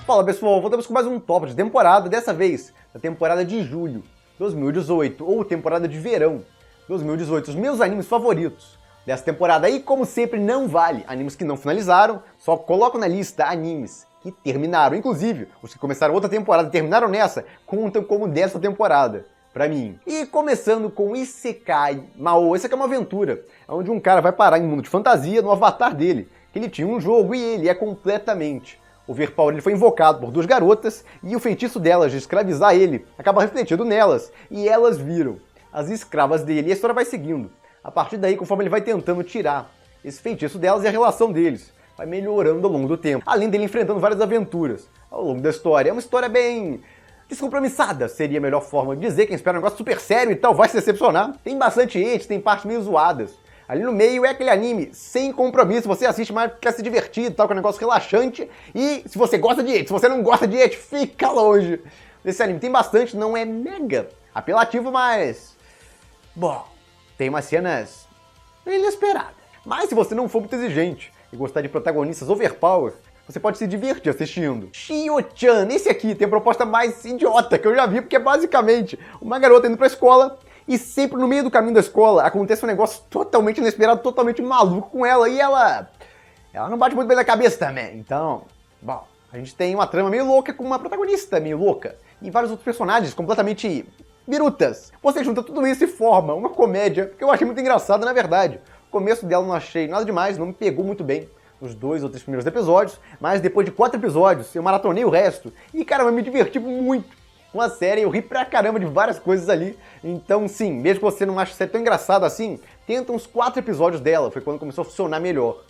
Fala pessoal, voltamos com mais um top de temporada, dessa vez da temporada de julho 2018, ou temporada de verão 2018, os meus animes favoritos dessa temporada. E como sempre não vale animes que não finalizaram, só coloco na lista animes que terminaram. Inclusive, os que começaram outra temporada e terminaram nessa, contam como dessa temporada pra mim. E começando com Isekai Mao. Essa aqui é uma aventura, onde um cara vai parar em um mundo de fantasia no avatar dele, que ele tinha um jogo e ele é completamente overpower. Ele foi invocado por duas garotas e o feitiço delas de escravizar ele acaba refletindo nelas e elas viram as escravas dele. E a história vai seguindo. A partir daí, conforme ele vai tentando tirar esse feitiço delas e a relação deles vai melhorando ao longo do tempo. Além dele enfrentando várias aventuras ao longo da história. É uma história bem descompromissada, seria a melhor forma de dizer. Quem espera um negócio super sério e tal vai se decepcionar. Tem bastante hate, tem partes meio zoadas. Ali no meio é aquele anime sem compromisso, você assiste mais quer se divertir e tal, que é um negócio relaxante. E se você gosta de hate, se você não gosta de hate, fica longe desse anime. Tem bastante, não é mega apelativo, mas... bom, tem umas cenas inesperadas. Mas se você não for muito exigente e gostar de protagonistas overpower, você pode se divertir assistindo. Shio-chan, esse aqui tem a proposta mais idiota que eu já vi, porque é basicamente uma garota indo pra escola e sempre no meio do caminho da escola acontece um negócio totalmente inesperado, totalmente maluco com ela e ela não bate muito bem na cabeça também. Então, bom, a gente tem uma trama meio louca com uma protagonista meio louca e vários outros personagens completamente birutas. Você junta tudo isso e forma uma comédia que eu achei muito engraçada, na verdade. O começo dela não achei nada demais, não me pegou muito bem nos 2 ou 3 primeiros episódios, mas depois de 4 episódios eu maratonei o resto e, caramba, me diverti muito com a série, eu ri pra caramba de várias coisas ali. Então sim, mesmo que você não ache a série tão engraçada assim, tenta uns 4 episódios dela, foi quando começou a funcionar melhor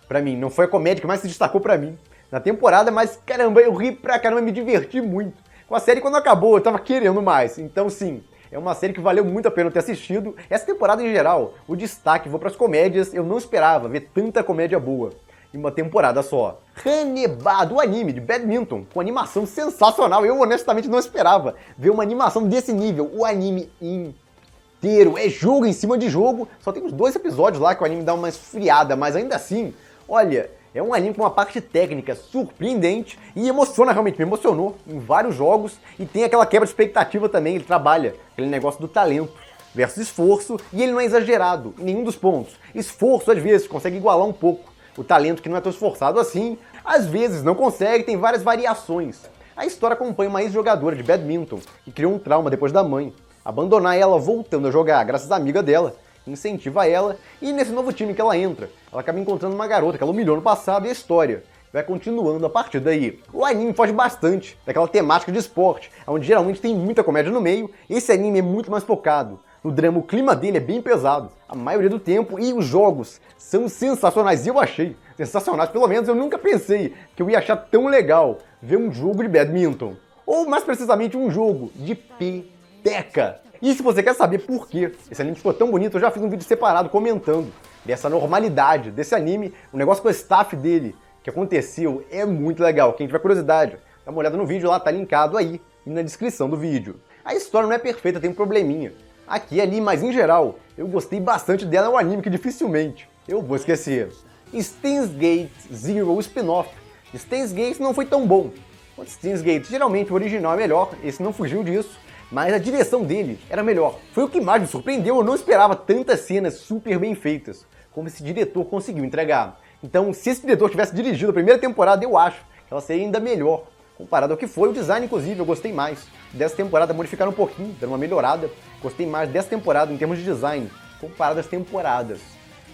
pra mim. Não foi a comédia que mais se destacou pra mim na temporada, mas caramba, eu ri pra caramba, me diverti muito com a série. Quando acabou eu tava querendo mais, então sim, é uma série que valeu muito a pena eu ter assistido. Essa temporada em geral, o destaque vou pras comédias, eu não esperava ver tanta comédia boa em uma temporada só. Haneba, do anime de badminton, com animação sensacional. Eu honestamente não esperava ver uma animação desse nível. O anime inteiro é jogo em cima de jogo. Só tem uns 2 episódios lá que o anime dá uma esfriada, mas ainda assim, olha, é um anime com uma parte técnica surpreendente e emociona realmente, me emocionou em vários jogos. E tem aquela quebra de expectativa também, ele trabalha aquele negócio do talento versus esforço, e ele não é exagerado em nenhum dos pontos. Esforço, às vezes, consegue igualar um pouco o talento que não é tão esforçado assim, às vezes não consegue, tem várias variações. A história acompanha uma ex-jogadora de badminton que criou um trauma depois da mãe abandonar ela voltando a jogar, graças à amiga dela, que incentiva ela, e nesse novo time que ela entra, ela acaba encontrando uma garota que ela humilhou no passado e a história vai continuando a partir daí. O anime foge bastante daquela temática de esporte, onde geralmente tem muita comédia no meio. Esse anime é muito mais focado no drama, o clima dele é bem pesado a maioria do tempo e os jogos são sensacionais. E eu achei sensacionais, pelo menos eu nunca pensei que eu ia achar tão legal ver um jogo de badminton. Ou mais precisamente um jogo de peteca. E se você quer saber por que esse anime ficou tão bonito, eu já fiz um vídeo separado comentando dessa normalidade desse anime, o negócio com o staff dele que aconteceu é muito legal. Quem tiver curiosidade, dá uma olhada no vídeo lá, tá linkado aí e na descrição do vídeo. A história não é perfeita, tem um probleminha aqui e ali, mas em geral, eu gostei bastante dela. É um anime que dificilmente eu vou esquecer. Steins Gate Zero, o spin-off. Steins Gate não foi tão bom quanto Steins Gate. Geralmente o original é melhor, esse não fugiu disso, mas a direção dele era melhor. Foi o que mais me surpreendeu, eu não esperava tantas cenas super bem feitas como esse diretor conseguiu entregar. Então, se esse diretor tivesse dirigido a primeira temporada, eu acho que ela seria ainda melhor comparado ao que foi. O design, inclusive, eu gostei mais dessa temporada, modificaram um pouquinho, deram uma melhorada. Gostei mais dessa temporada em termos de design, comparado às temporadas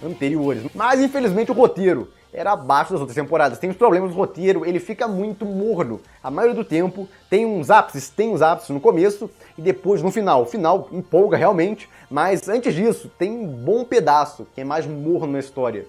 anteriores. Mas, infelizmente, o roteiro era abaixo das outras temporadas. Tem uns problemas no roteiro, ele fica muito morno a maioria do tempo. Tem uns ápices no começo e depois no final. O final empolga realmente, mas antes disso, tem um bom pedaço que é mais morno na história,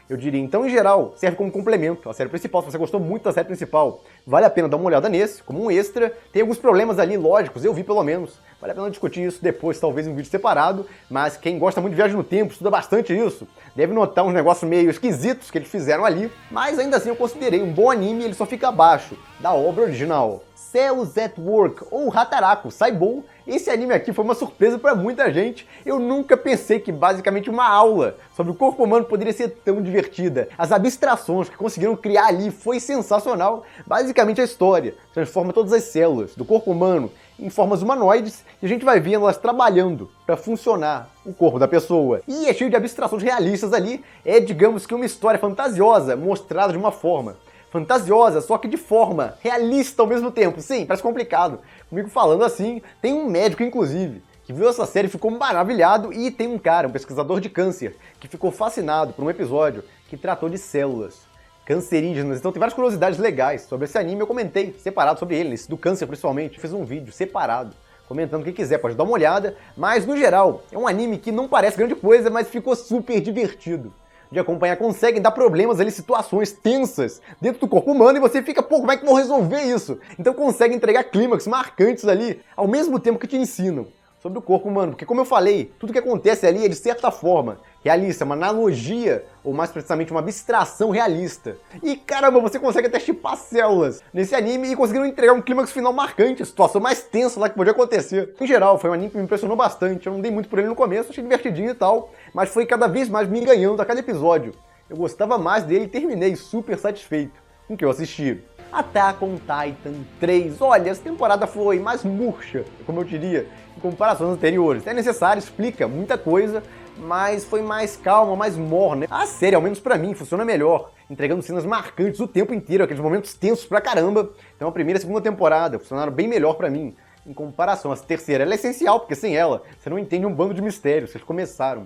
eu diria. Então, em geral, serve como complemento à série principal. Se você gostou muito da série principal, vale a pena dar uma olhada nesse, como um extra. Tem alguns problemas ali, lógicos, eu vi pelo menos, Vale a pena discutir isso depois, talvez em um vídeo separado, mas quem gosta muito de viagem no tempo, estuda bastante isso, deve notar uns negócios meio esquisitos que eles fizeram ali, mas ainda assim eu considerei um bom anime e ele só fica abaixo da obra original. Cells at Work, ou Hataraku Saibou. Esse anime aqui foi uma surpresa para muita gente. Eu nunca pensei que basicamente uma aula sobre o corpo humano poderia ser tão divertida. As abstrações que conseguiram criar ali foi sensacional. Basicamente a história transforma todas as células do corpo humano em formas humanoides e a gente vai vendo elas trabalhando para funcionar o corpo da pessoa. E é cheio de abstrações realistas ali. É, digamos que uma história fantasiosa mostrada de uma forma fantasiosa, só que de forma realista ao mesmo tempo. Sim, parece complicado. Comigo falando assim, tem um médico, inclusive, que viu essa série e ficou maravilhado, e tem um cara, um pesquisador de câncer, que ficou fascinado por um episódio que tratou de células cancerígenas. Então tem várias curiosidades legais sobre esse anime, eu comentei separado sobre ele, esse do câncer principalmente. Eu fiz um vídeo separado, comentando. Quem quiser pode dar uma olhada, mas no geral, é um anime que não parece grande coisa, mas ficou super divertido de acompanhar, conseguem dar problemas ali, situações tensas dentro do corpo humano e você fica, pô, como é que vão resolver isso? Então consegue entregar clímax marcantes ali, ao mesmo tempo que te ensinam sobre o corpo humano, porque como eu falei, tudo que acontece ali é de certa forma realista, uma analogia, ou mais precisamente uma abstração realista. E caramba, você consegue até chipar células nesse anime e conseguiram entregar um clímax final marcante, a situação mais tensa lá que podia acontecer. Em geral, foi um anime que me impressionou bastante, eu não dei muito por ele no começo, achei divertidinho e tal, mas foi cada vez mais me ganhando a cada episódio. Eu gostava mais dele e terminei super satisfeito com o que eu assisti. Attack on Titan 3. Olha, essa temporada foi mais murcha, como eu diria, em comparação às anteriores. É necessário, explica muita coisa, mas foi mais calma, mais morna. A série, ao menos pra mim, funciona melhor, entregando cenas marcantes o tempo inteiro, aqueles momentos tensos pra caramba. Então a primeira e a segunda temporada funcionaram bem melhor pra mim, em comparação à terceira. Ela é essencial, porque sem ela, você não entende um bando de mistérios. Vocês começaram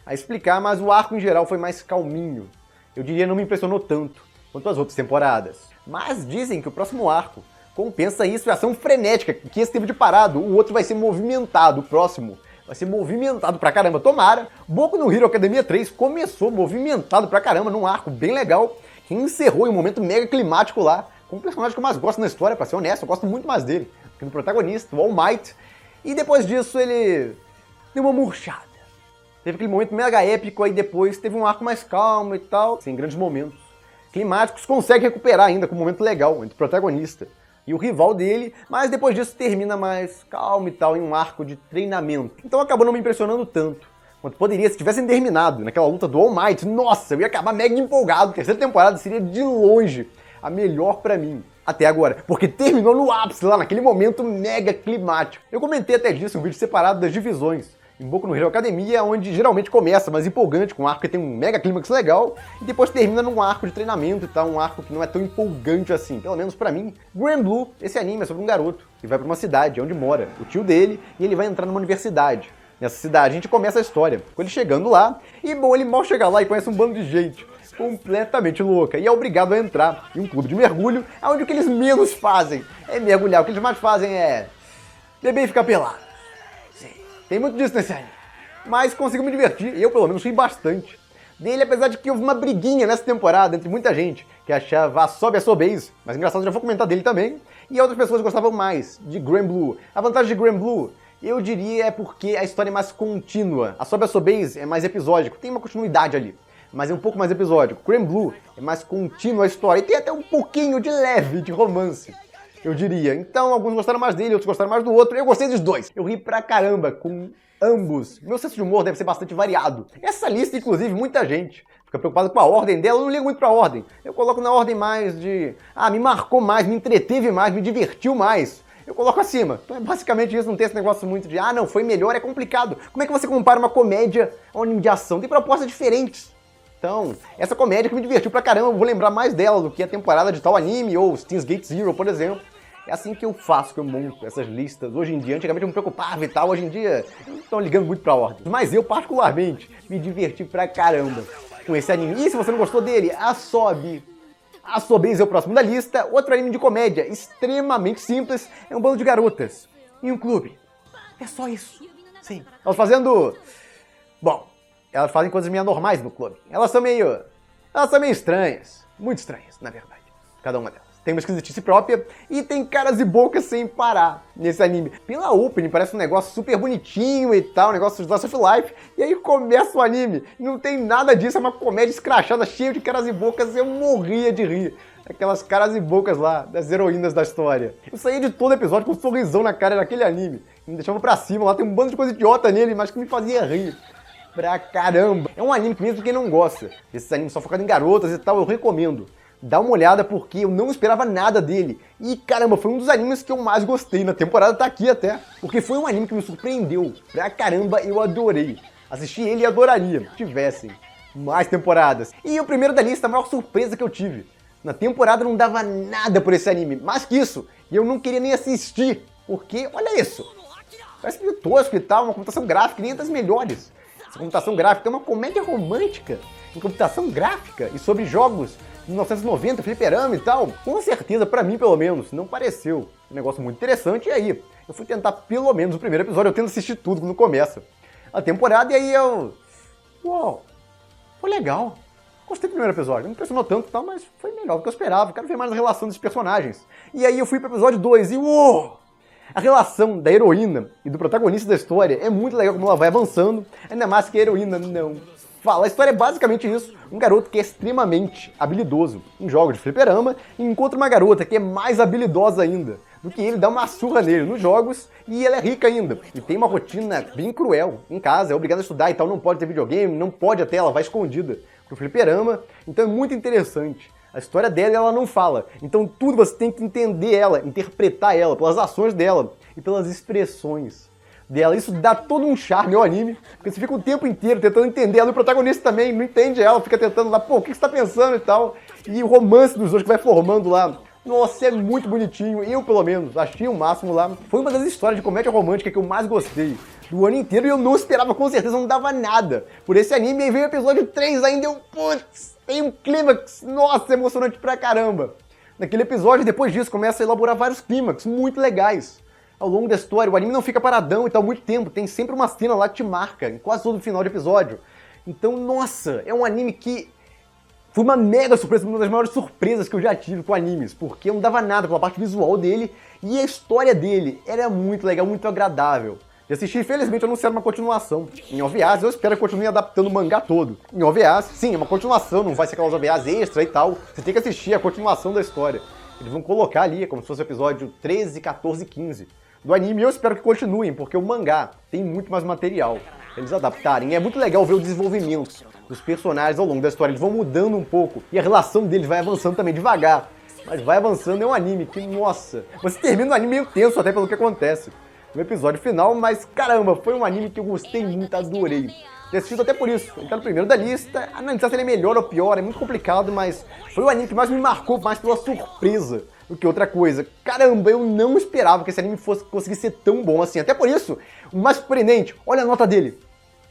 a explicar, mas o arco em geral foi mais calminho. Eu diria, não me impressionou tanto quanto as outras temporadas. Mas dizem que o próximo arco compensa isso, é ação frenética, que esse teve de parado, o outro vai ser movimentado, o próximo vai ser movimentado pra caramba. Tomara, Boku no Hero Academia 3 começou movimentado pra caramba, num arco bem legal, que encerrou em um momento mega climático lá, com o personagem que eu mais gosto na história, pra ser honesto, eu gosto muito mais dele, que do protagonista, o All Might, e depois disso ele deu uma murchada. Teve aquele momento mega épico, aí depois teve um arco mais calmo e tal, sem grandes momentos climáticos, consegue recuperar ainda com um momento legal entre o protagonista e o rival dele, mas depois disso termina mais calmo e tal, em um arco de treinamento. Então acabou não me impressionando tanto quanto poderia se tivessem terminado naquela luta do All Might. Nossa, eu ia acabar mega empolgado, a terceira temporada seria de longe a melhor pra mim até agora, porque terminou no ápice lá, naquele momento mega climático. Eu comentei até disso em um vídeo separado das divisões em Boku no Hero Academia, onde geralmente começa mais empolgante, com um arco que tem um mega clímax legal, e depois termina num arco de treinamento e tal, um arco que não é tão empolgante assim, pelo menos pra mim. Granblue, esse anime é sobre um garoto que vai pra uma cidade onde mora o tio dele, e ele vai entrar numa universidade. Nessa cidade a gente começa a história com ele chegando lá, e bom, ele mal chega lá e conhece um bando de gente completamente louca, e é obrigado a entrar em um clube de mergulho, onde o que eles menos fazem é mergulhar, o que eles mais fazem é beber e ficar pelado. Tem muito disso nesse anime, mas consigo me divertir, eu pelo menos ri bastante dele, apesar de que houve uma briguinha nessa temporada entre muita gente que achava a Sobeys, mas engraçado, já vou comentar dele também, e outras pessoas gostavam mais de Granblue. A vantagem de Granblue, eu diria, é porque a história é mais contínua. A Sobeys é mais episódico, tem uma continuidade ali, mas é um pouco mais episódico. Granblue é mais contínua a história, e tem até um pouquinho de leve de romance, eu diria. Então, alguns gostaram mais dele, outros gostaram mais do outro. Eu gostei dos dois. Eu ri pra caramba com ambos. Meu senso de humor deve ser bastante variado. Essa lista, inclusive, muita gente fica preocupado com a ordem dela. Eu não ligo muito pra ordem. Eu coloco na ordem mais de... me marcou mais, me entreteve mais, me divertiu mais. Eu coloco acima. Então é basicamente isso, não tem esse negócio muito de... não, foi melhor, é complicado. Como é que você compara uma comédia a um anime de ação? Tem propostas diferentes. Então, essa comédia que me divertiu pra caramba, eu vou lembrar mais dela do que a temporada de tal anime, ou Steins Gate Zero, por exemplo. É assim que eu faço, que eu monto essas listas. Hoje em dia, antigamente eu me preocupava e tal, hoje em dia não estão ligando muito pra ordem. Mas eu, particularmente, me diverti pra caramba com esse anime. E se você não gostou dele, Sobeys é o próximo da lista. Outro anime de comédia, extremamente simples, é um bando de garotas em um clube. É só isso. Sim. Elas fazendo... Bom, elas fazem coisas meio anormais no clube. Elas são meio estranhas. Muito estranhas, na verdade. Cada uma delas. tem uma esquisitice própria e tem caras e bocas sem parar nesse anime. Pela opening parece um negócio super bonitinho e tal, um negócio de Slice of Life, e aí começa o anime, não tem nada disso, é uma comédia escrachada, cheia de caras e bocas, eu morria de rir. Aquelas caras e bocas lá, das heroínas da história. Eu saía de todo episódio com um sorrisão na cara daquele anime. Me deixava pra cima, lá tem um bando de coisa idiota nele, mas que me fazia rir. Pra caramba. É um anime que mesmo quem não gosta, esses animes só focados em garotas e tal, eu recomendo. Dá uma olhada porque eu não esperava nada dele. E caramba, foi um dos animes que eu mais gostei na temporada, tá aqui até. Porque foi um anime que me surpreendeu. Pra caramba, eu adorei. Assisti ele e adoraria, se tivessem mais temporadas. E o primeiro da lista, a maior surpresa que eu tive. Na temporada não dava nada por esse anime, mais que isso, e eu não queria nem assistir, porque, olha isso, parece meio tosco e tal, uma computação gráfica, nem das melhores. Essa computação gráfica é uma comédia romântica em computação gráfica e sobre jogos de 1990, fliperama e tal. Com certeza, pra mim pelo menos, não pareceu um negócio muito interessante, e aí eu fui tentar pelo menos o primeiro episódio, eu tento assistir tudo quando começa a temporada, e aí eu... Uau, foi legal. Gostei do primeiro episódio, não me impressionou tanto e tal, mas foi melhor do que eu esperava. Quero ver mais a relação desses personagens. E aí eu fui pro episódio 2 e uou! A relação da heroína e do protagonista da história é muito legal como ela vai avançando, ainda mais que a heroína não fala. A história é basicamente isso, um garoto que é extremamente habilidoso em jogos de fliperama e encontra uma garota que é mais habilidosa ainda do que ele, dá uma surra nele nos jogos e ela é rica ainda. E tem uma rotina bem cruel em casa, é obrigada a estudar e tal, não pode ter videogame, não pode até, ela vai escondida pro fliperama, então é muito interessante. A história dela ela não fala, então tudo você tem que entender ela, interpretar ela, pelas ações dela e pelas expressões dela. Isso dá todo um charme ao anime, porque você fica o tempo inteiro tentando entender ela, e o protagonista também não entende ela, fica tentando lá, pô, o que você tá pensando e tal, e o romance dos dois que vai formando lá. Nossa, é muito bonitinho, eu pelo menos achei o máximo lá. Foi uma das histórias de comédia romântica que eu mais gostei do ano inteiro e eu não esperava, com certeza, não dava nada por esse anime. E aí veio o episódio 3 ainda, eu, putz, tem um clímax, nossa, emocionante pra caramba. Naquele episódio, depois disso, começa a elaborar vários clímax muito legais. Ao longo da história, o anime não fica paradão e tal muito tempo, tem sempre uma cena lá que te marca, em quase todo o final de episódio. Então, nossa, é um anime que... Foi uma mega surpresa, uma das maiores surpresas que eu já tive com animes, porque eu não dava nada pela parte visual dele e a história dele era muito legal, muito agradável. E assisti, infelizmente, anunciaram uma continuação. Em OVAs, eu espero que continue adaptando o mangá todo. Em OVAs, sim, é uma continuação, não vai ser aquelas OVAs extra e tal. Você tem que assistir a continuação da história. Eles vão colocar ali, como se fosse o episódio 13, 14 e 15 do anime, e eu espero que continuem, porque o mangá tem muito mais material pra eles adaptarem. E é muito legal ver o desenvolvimento dos personagens ao longo da história, eles vão mudando um pouco, e a relação deles vai avançando também devagar, mas vai avançando. É um anime que, nossa, você termina o anime meio tenso até pelo que acontece no episódio final, mas caramba, foi um anime que eu gostei muito, adorei ter assistido até por isso. Ele tá no primeiro da lista, analisar se ele é melhor ou pior é muito complicado, mas foi o anime que mais me marcou, mais pela surpresa do que outra coisa. Caramba, eu não esperava que esse anime fosse conseguir ser tão bom assim, até por isso, o mais surpreendente, olha a nota dele,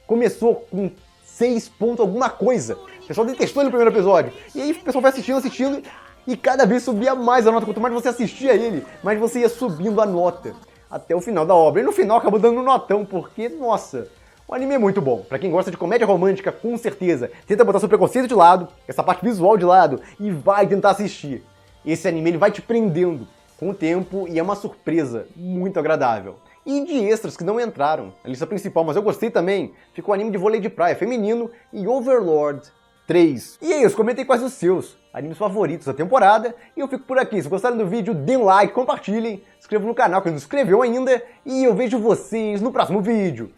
começou com 6 pontos alguma coisa. O pessoal detestou ele no primeiro episódio. E aí o pessoal vai assistindo, e cada vez subia mais a nota. Quanto mais você assistia ele, mais você ia subindo a nota até o final da obra. E no final acabou dando um notão, porque, nossa, o anime é muito bom. Pra quem gosta de comédia romântica, com certeza, tenta botar seu preconceito de lado, essa parte visual de lado, e vai tentar assistir. Esse anime ele vai te prendendo com o tempo e é uma surpresa muito agradável. E de extras que não entraram na lista principal, mas eu gostei também, ficou o anime de vôlei de praia feminino e Overlord 3. E é isso, comentem quais os seus animes favoritos da temporada, e eu fico por aqui. Se gostaram do vídeo, dê um like, compartilhem, se inscrevam no canal quem não se inscreveu ainda, e eu vejo vocês no próximo vídeo.